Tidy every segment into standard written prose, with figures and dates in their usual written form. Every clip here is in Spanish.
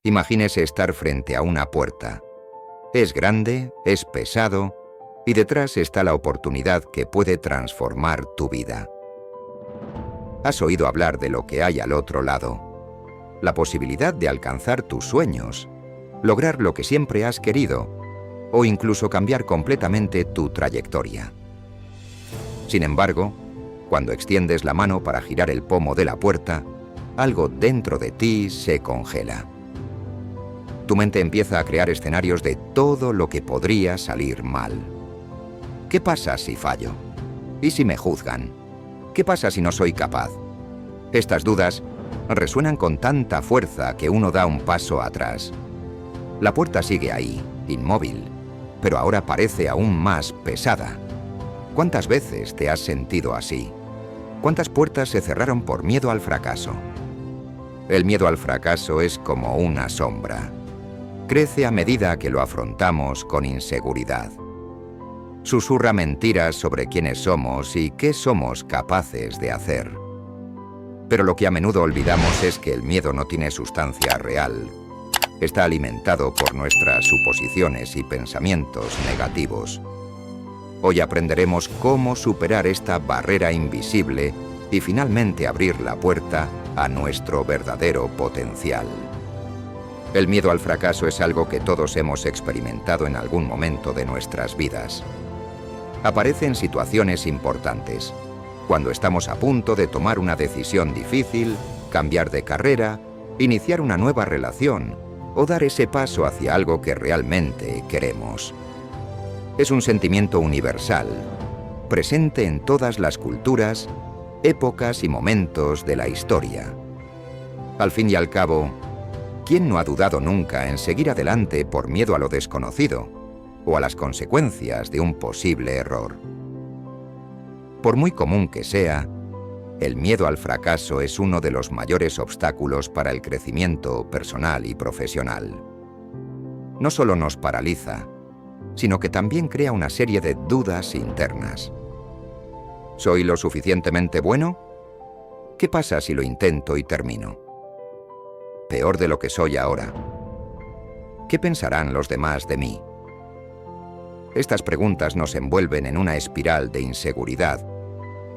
Imagínese estar frente a una puerta. Es grande, es pesado, y detrás está la oportunidad que puede transformar tu vida. Has oído hablar de lo que hay al otro lado. La posibilidad de alcanzar tus sueños, lograr lo que siempre has querido, o incluso cambiar completamente tu trayectoria. Sin embargo, cuando extiendes la mano para girar el pomo de la puerta, algo dentro de ti se congela. Tu mente empieza a crear escenarios de todo lo que podría salir mal. ¿Qué pasa si fallo? ¿Y si me juzgan? ¿Qué pasa si no soy capaz? Estas dudas resuenan con tanta fuerza que uno da un paso atrás. La puerta sigue ahí, inmóvil, pero ahora parece aún más pesada. ¿Cuántas veces te has sentido así? ¿Cuántas puertas se cerraron por miedo al fracaso? El miedo al fracaso es como una sombra. Crece a medida que lo afrontamos con inseguridad. Susurra mentiras sobre quiénes somos y qué somos capaces de hacer. Pero lo que a menudo olvidamos es que el miedo no tiene sustancia real. Está alimentado por nuestras suposiciones y pensamientos negativos. Hoy aprenderemos cómo superar esta barrera invisible y finalmente abrir la puerta a nuestro verdadero potencial. El miedo al fracaso es algo que todos hemos experimentado en algún momento de nuestras vidas. Aparece en situaciones importantes, cuando estamos a punto de tomar una decisión difícil, cambiar de carrera, iniciar una nueva relación o dar ese paso hacia algo que realmente queremos. Es un sentimiento universal, presente en todas las culturas, épocas y momentos de la historia. Al fin y al cabo, ¿quién no ha dudado nunca en seguir adelante por miedo a lo desconocido o a las consecuencias de un posible error? Por muy común que sea, el miedo al fracaso es uno de los mayores obstáculos para el crecimiento personal y profesional. No solo nos paraliza, sino que también crea una serie de dudas internas. ¿Soy lo suficientemente bueno? ¿Qué pasa si lo intento y termino? Peor de lo que soy ahora. ¿Qué pensarán los demás de mí? Estas preguntas nos envuelven en una espiral de inseguridad,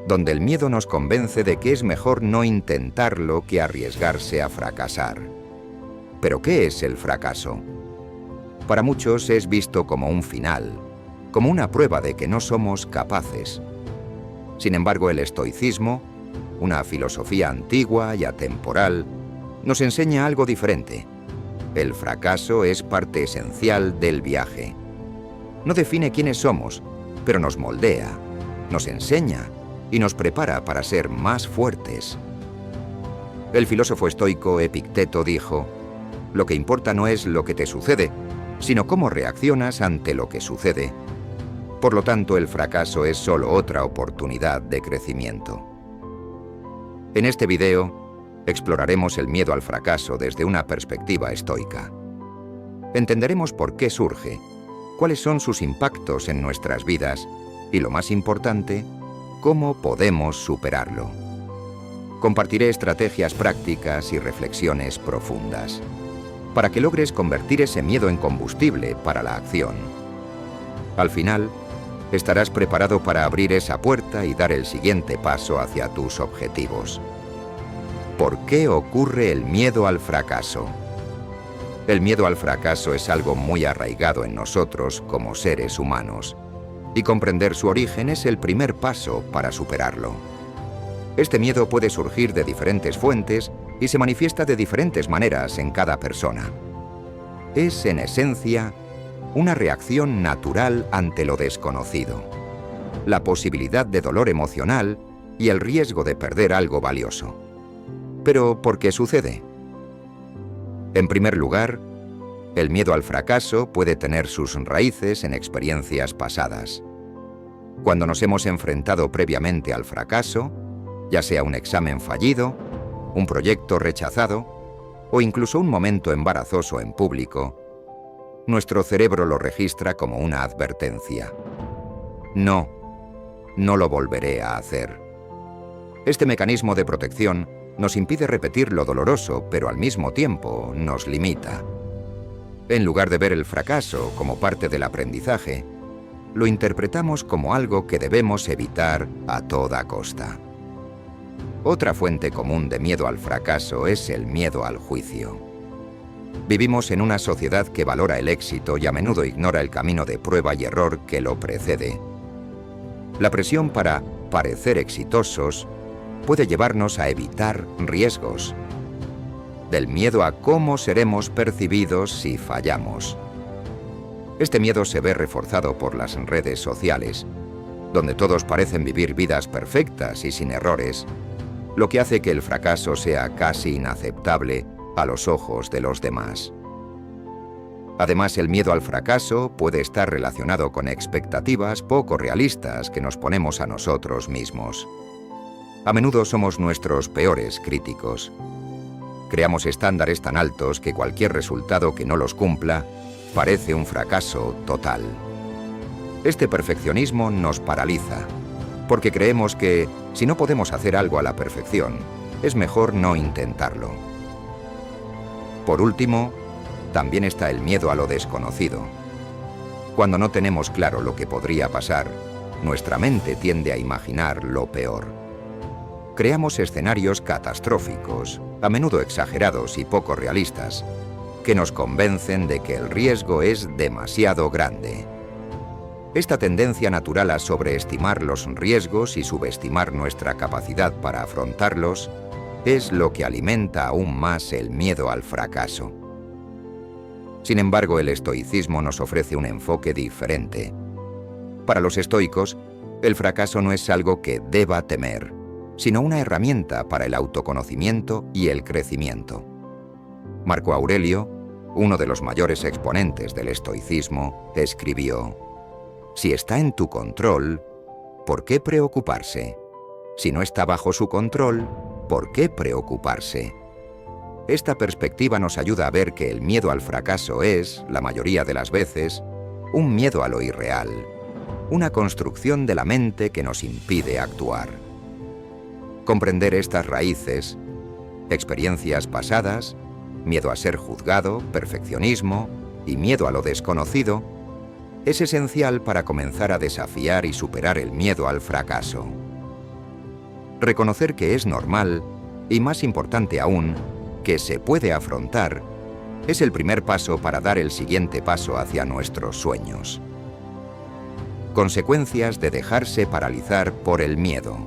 donde el miedo nos convence de que es mejor no intentarlo que arriesgarse a fracasar. ¿Pero qué es el fracaso? Para muchos es visto como un final, como una prueba de que no somos capaces. Sin embargo, el estoicismo, una filosofía antigua y atemporal, nos enseña algo diferente. El fracaso es parte esencial del viaje. No define quiénes somos, pero nos moldea, nos enseña y nos prepara para ser más fuertes. El filósofo estoico Epicteto dijo: «Lo que importa no es lo que te sucede, sino cómo reaccionas ante lo que sucede». Por lo tanto, el fracaso es solo otra oportunidad de crecimiento. En este video, exploraremos el miedo al fracaso desde una perspectiva estoica. Entenderemos por qué surge, cuáles son sus impactos en nuestras vidas y, lo más importante, cómo podemos superarlo. Compartiré estrategias prácticas y reflexiones profundas, para que logres convertir ese miedo en combustible para la acción. Al final, estarás preparado para abrir esa puerta y dar el siguiente paso hacia tus objetivos. ¿Por qué ocurre el miedo al fracaso? El miedo al fracaso es algo muy arraigado en nosotros como seres humanos, y comprender su origen es el primer paso para superarlo. Este miedo puede surgir de diferentes fuentes y se manifiesta de diferentes maneras en cada persona. Es, en esencia, una reacción natural ante lo desconocido, la posibilidad de dolor emocional y el riesgo de perder algo valioso. ¿Pero por qué sucede? En primer lugar, el miedo al fracaso puede tener sus raíces en experiencias pasadas. Cuando nos hemos enfrentado previamente al fracaso, ya sea un examen fallido, un proyecto rechazado o incluso un momento embarazoso en público, nuestro cerebro lo registra como una advertencia. No lo volveré a hacer. Este mecanismo de protección nos impide repetir lo doloroso, pero al mismo tiempo nos limita. En lugar de ver el fracaso como parte del aprendizaje, lo interpretamos como algo que debemos evitar a toda costa. Otra fuente común de miedo al fracaso es el miedo al juicio. Vivimos en una sociedad que valora el éxito y a menudo ignora el camino de prueba y error que lo precede. La presión para parecer exitosos puede llevarnos a evitar riesgos, del miedo a cómo seremos percibidos si fallamos. Este miedo se ve reforzado por las redes sociales, donde todos parecen vivir vidas perfectas y sin errores, lo que hace que el fracaso sea casi inaceptable a los ojos de los demás. Además, el miedo al fracaso puede estar relacionado con expectativas poco realistas que nos ponemos a nosotros mismos. A menudo somos nuestros peores críticos. Creamos estándares tan altos que cualquier resultado que no los cumpla parece un fracaso total. Este perfeccionismo nos paraliza, porque creemos que, si no podemos hacer algo a la perfección, es mejor no intentarlo. Por último, también está el miedo a lo desconocido. Cuando no tenemos claro lo que podría pasar, nuestra mente tiende a imaginar lo peor. Creamos escenarios catastróficos, a menudo exagerados y poco realistas, que nos convencen de que el riesgo es demasiado grande. Esta tendencia natural a sobreestimar los riesgos y subestimar nuestra capacidad para afrontarlos es lo que alimenta aún más el miedo al fracaso. Sin embargo, el estoicismo nos ofrece un enfoque diferente. Para los estoicos, el fracaso no es algo que deba temer, sino una herramienta para el autoconocimiento y el crecimiento. Marco Aurelio, uno de los mayores exponentes del estoicismo, escribió: «Si está en tu control, ¿por qué preocuparse? Si no está bajo su control, ¿por qué preocuparse?». Esta perspectiva nos ayuda a ver que el miedo al fracaso es, la mayoría de las veces, un miedo a lo irreal, una construcción de la mente que nos impide actuar. Comprender estas raíces, experiencias pasadas, miedo a ser juzgado, perfeccionismo y miedo a lo desconocido, es esencial para comenzar a desafiar y superar el miedo al fracaso. Reconocer que es normal, y más importante aún, que se puede afrontar, es el primer paso para dar el siguiente paso hacia nuestros sueños. Consecuencias de dejarse paralizar por el miedo.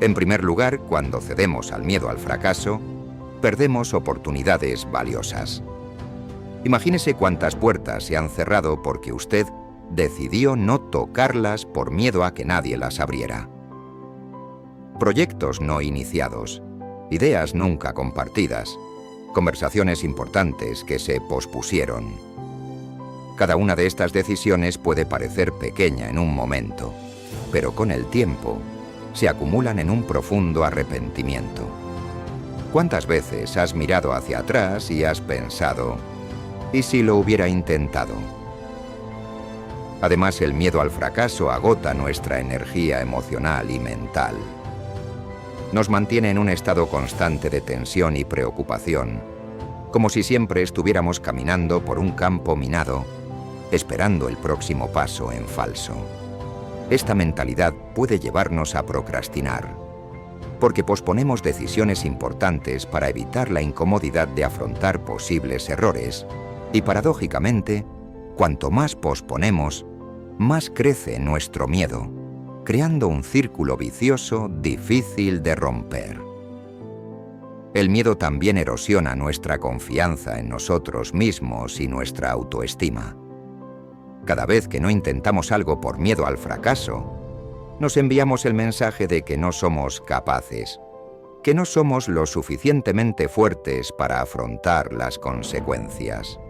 En primer lugar, cuando cedemos al miedo al fracaso, perdemos oportunidades valiosas. Imagínese cuántas puertas se han cerrado porque usted decidió no tocarlas por miedo a que nadie las abriera. Proyectos no iniciados, ideas nunca compartidas, conversaciones importantes que se pospusieron. Cada una de estas decisiones puede parecer pequeña en un momento, pero con el tiempo se acumulan en un profundo arrepentimiento. ¿Cuántas veces has mirado hacia atrás y has pensado: ¿y si lo hubiera intentado? Además, el miedo al fracaso agota nuestra energía emocional y mental. Nos mantiene en un estado constante de tensión y preocupación, como si siempre estuviéramos caminando por un campo minado, esperando el próximo paso en falso. Esta mentalidad puede llevarnos a procrastinar, porque posponemos decisiones importantes para evitar la incomodidad de afrontar posibles errores, y paradójicamente, cuanto más posponemos, más crece nuestro miedo, creando un círculo vicioso difícil de romper. El miedo también erosiona nuestra confianza en nosotros mismos y nuestra autoestima. Cada vez que no intentamos algo por miedo al fracaso, nos enviamos el mensaje de que no somos capaces, que no somos lo suficientemente fuertes para afrontar las consecuencias.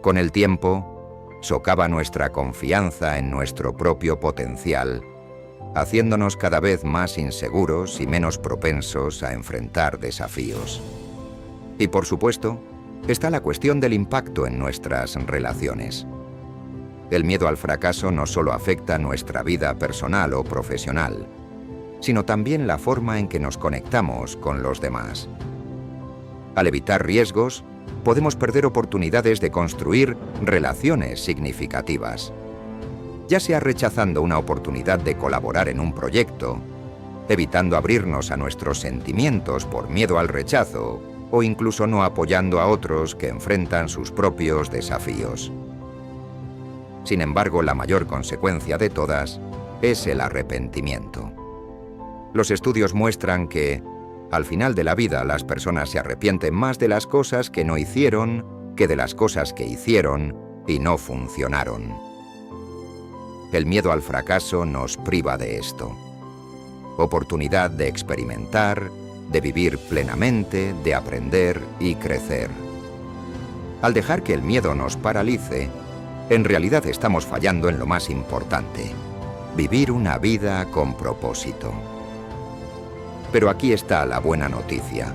Con el tiempo, socava nuestra confianza en nuestro propio potencial, haciéndonos cada vez más inseguros y menos propensos a enfrentar desafíos. Y por supuesto, está la cuestión del impacto en nuestras relaciones. El miedo al fracaso no solo afecta nuestra vida personal o profesional, sino también la forma en que nos conectamos con los demás. Al evitar riesgos, podemos perder oportunidades de construir relaciones significativas. Ya sea rechazando una oportunidad de colaborar en un proyecto, evitando abrirnos a nuestros sentimientos por miedo al rechazo, o incluso no apoyando a otros que enfrentan sus propios desafíos. Sin embargo, la mayor consecuencia de todas es el arrepentimiento. Los estudios muestran que, al final de la vida, las personas se arrepienten más de las cosas que no hicieron que de las cosas que hicieron y no funcionaron. El miedo al fracaso nos priva de esto. Oportunidad de experimentar, de vivir plenamente, de aprender y crecer. Al dejar que el miedo nos paralice, en realidad estamos fallando en lo más importante: vivir una vida con propósito. Pero aquí está la buena noticia.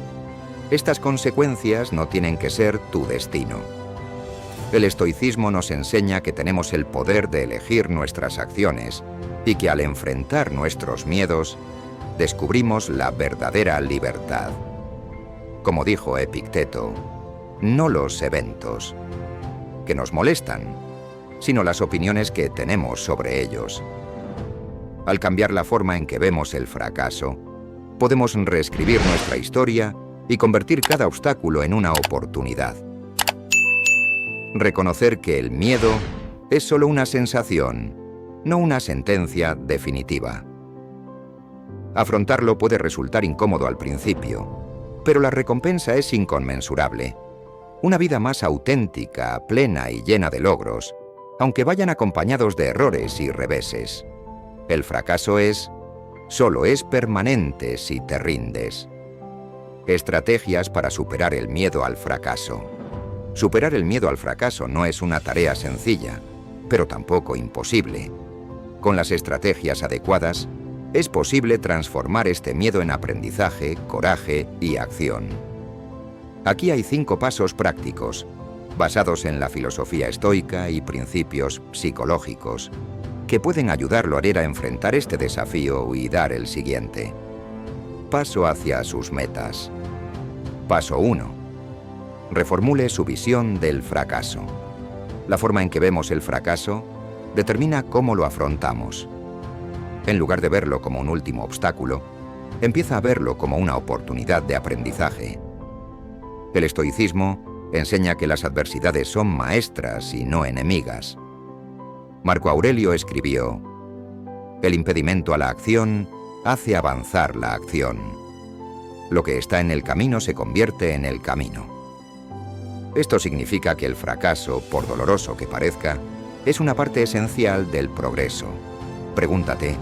Estas consecuencias no tienen que ser tu destino. El estoicismo nos enseña que tenemos el poder de elegir nuestras acciones y que al enfrentar nuestros miedos, descubrimos la verdadera libertad. Como dijo Epicteto, no los eventos que nos molestan, sino las opiniones que tenemos sobre ellos. Al cambiar la forma en que vemos el fracaso, podemos reescribir nuestra historia y convertir cada obstáculo en una oportunidad. Reconocer que el miedo es solo una sensación, no una sentencia definitiva. Afrontarlo puede resultar incómodo al principio, pero la recompensa es inconmensurable. Una vida más auténtica, plena y llena de logros, aunque vayan acompañados de errores y reveses. El fracaso solo es permanente si te rindes. Estrategias para superar el miedo al fracaso. Superar el miedo al fracaso no es una tarea sencilla, pero tampoco imposible. Con las estrategias adecuadas, es posible transformar este miedo en aprendizaje, coraje y acción. Aquí hay 5 pasos prácticos, basados en la filosofía estoica y principios psicológicos, que pueden ayudarlo a enfrentar este desafío y dar el siguiente. Paso hacia sus metas. Paso 1. Reformule su visión del fracaso. La forma en que vemos el fracaso determina cómo lo afrontamos. En lugar de verlo como un último obstáculo, empieza a verlo como una oportunidad de aprendizaje. El estoicismo enseña que las adversidades son maestras y no enemigas. Marco Aurelio escribió: "El impedimento a la acción hace avanzar la acción. Lo que está en el camino se convierte en el camino". Esto significa que el fracaso, por doloroso que parezca, es una parte esencial del progreso. Pregúntate,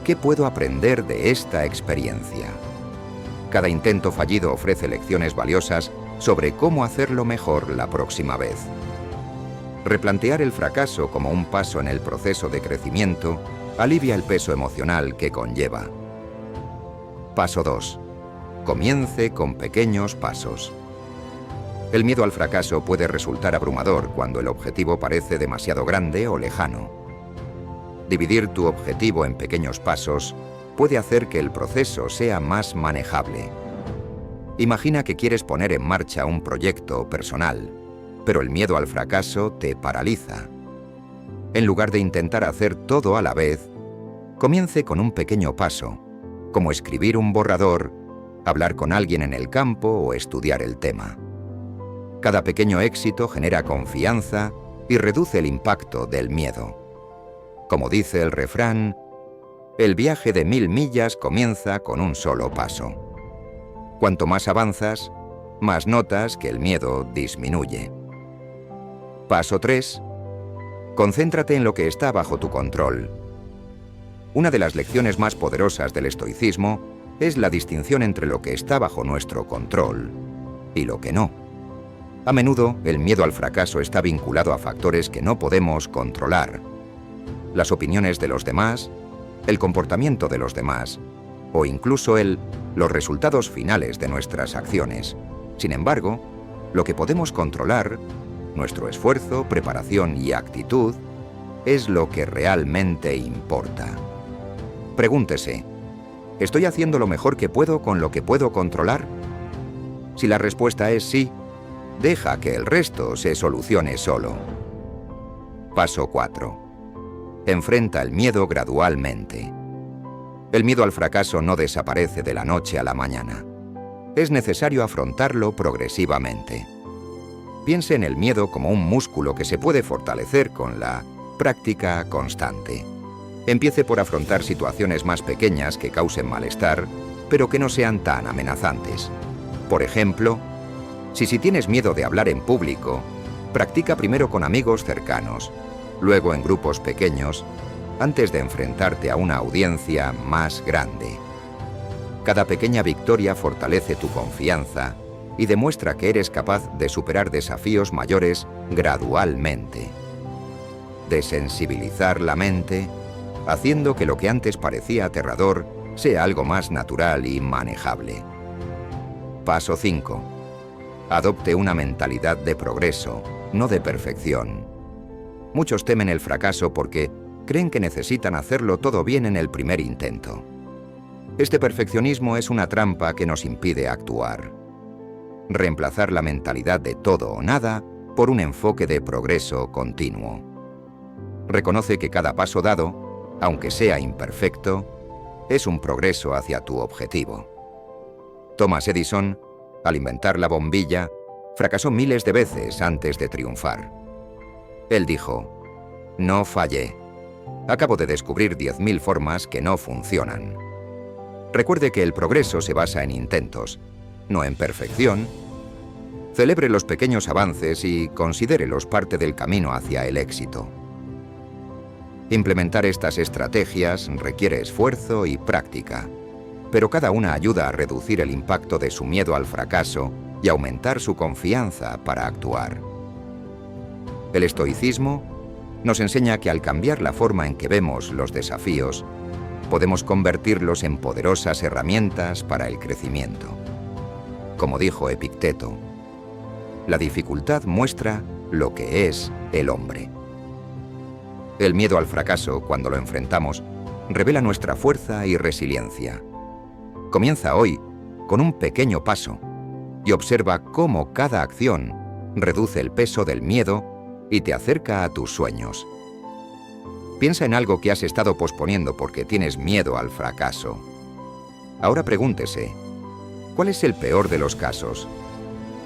¿qué puedo aprender de esta experiencia? Cada intento fallido ofrece lecciones valiosas sobre cómo hacerlo mejor la próxima vez. Replantear el fracaso como un paso en el proceso de crecimiento alivia el peso emocional que conlleva. Paso 2. Comience con pequeños pasos. El miedo al fracaso puede resultar abrumador cuando el objetivo parece demasiado grande o lejano. Dividir tu objetivo en pequeños pasos puede hacer que el proceso sea más manejable. Imagina que quieres poner en marcha un proyecto personal, pero el miedo al fracaso te paraliza. En lugar de intentar hacer todo a la vez, comience con un pequeño paso, como escribir un borrador, hablar con alguien en el campo o estudiar el tema. Cada pequeño éxito genera confianza y reduce el impacto del miedo. Como dice el refrán, el viaje de 1000 millas comienza con un solo paso. Cuanto más avanzas, más notas que el miedo disminuye. Paso 3. Concéntrate en lo que está bajo tu control. Una de las lecciones más poderosas del estoicismo es la distinción entre lo que está bajo nuestro control y lo que no. A menudo, el miedo al fracaso está vinculado a factores que no podemos controlar. Las opiniones de los demás, el comportamiento de los demás, o incluso los resultados finales de nuestras acciones. Sin embargo, lo que podemos controlar, nuestro esfuerzo, preparación y actitud, es lo que realmente importa. Pregúntese, ¿Estoy haciendo lo mejor que puedo con lo que puedo controlar? Si la respuesta es sí, deja que el resto se solucione solo. Paso 4. Enfrenta el miedo gradualmente. El miedo al fracaso no desaparece de la noche a la mañana. Es necesario afrontarlo progresivamente. Piense en el miedo como un músculo que se puede fortalecer con la práctica constante. Empiece por afrontar situaciones más pequeñas que causen malestar, pero que no sean tan amenazantes. Por ejemplo, si tienes miedo de hablar en público, practica primero con amigos cercanos, luego en grupos pequeños, antes de enfrentarte a una audiencia más grande. Cada pequeña victoria fortalece tu confianza y demuestra que eres capaz de superar desafíos mayores gradualmente. Desensibilizar la mente, haciendo que lo que antes parecía aterrador sea algo más natural y manejable. Paso 5. Adopte una mentalidad de progreso, no de perfección. Muchos temen el fracaso porque creen que necesitan hacerlo todo bien en el primer intento. Este perfeccionismo es una trampa que nos impide actuar. Reemplazar la mentalidad de todo o nada por un enfoque de progreso continuo. Reconoce que cada paso dado, aunque sea imperfecto, es un progreso hacia tu objetivo. Thomas Edison, al inventar la bombilla, fracasó miles de veces antes de triunfar. Él dijo: "No fallé. Acabo de descubrir 10.000 formas que no funcionan". Recuerde que el progreso se basa en intentos, no en perfección. Celebre los pequeños avances y considérelos parte del camino hacia el éxito. Implementar estas estrategias requiere esfuerzo y práctica, pero cada una ayuda a reducir el impacto de su miedo al fracaso y aumentar su confianza para actuar. El estoicismo nos enseña que al cambiar la forma en que vemos los desafíos, podemos convertirlos en poderosas herramientas para el crecimiento. Como dijo Epicteto, la dificultad muestra lo que es el hombre. El miedo al fracaso, cuando lo enfrentamos, revela nuestra fuerza y resiliencia. Comienza hoy con un pequeño paso y observa cómo cada acción reduce el peso del miedo y te acerca a tus sueños. Piensa en algo que has estado posponiendo porque tienes miedo al fracaso. Ahora pregúntese, ¿cuál es el peor de los casos?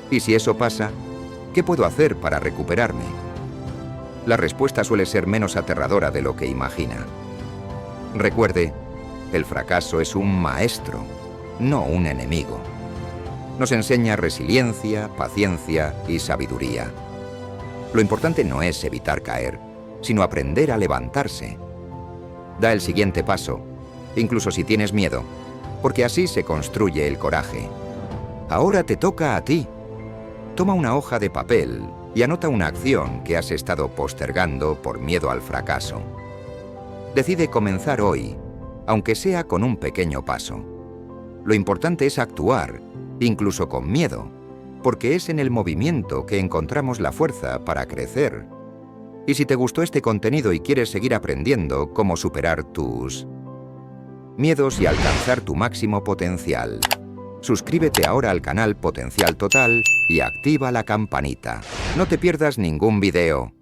Y si eso pasa, ¿qué puedo hacer para recuperarme? La respuesta suele ser menos aterradora de lo que imagina. Recuerde, el fracaso es un maestro, no un enemigo. Nos enseña resiliencia, paciencia y sabiduría. Lo importante no es evitar caer, sino aprender a levantarse. Da el siguiente paso, incluso si tienes miedo, porque así se construye el coraje. Ahora te toca a ti. Toma una hoja de papel y anota una acción que has estado postergando por miedo al fracaso. Decide comenzar hoy, aunque sea con un pequeño paso. Lo importante es actuar, incluso con miedo, porque es en el movimiento que encontramos la fuerza para crecer. Y si te gustó este contenido y quieres seguir aprendiendo cómo superar tus miedos y alcanzar tu máximo potencial, suscríbete ahora al canal Potencial Total y activa la campanita. No te pierdas ningún video.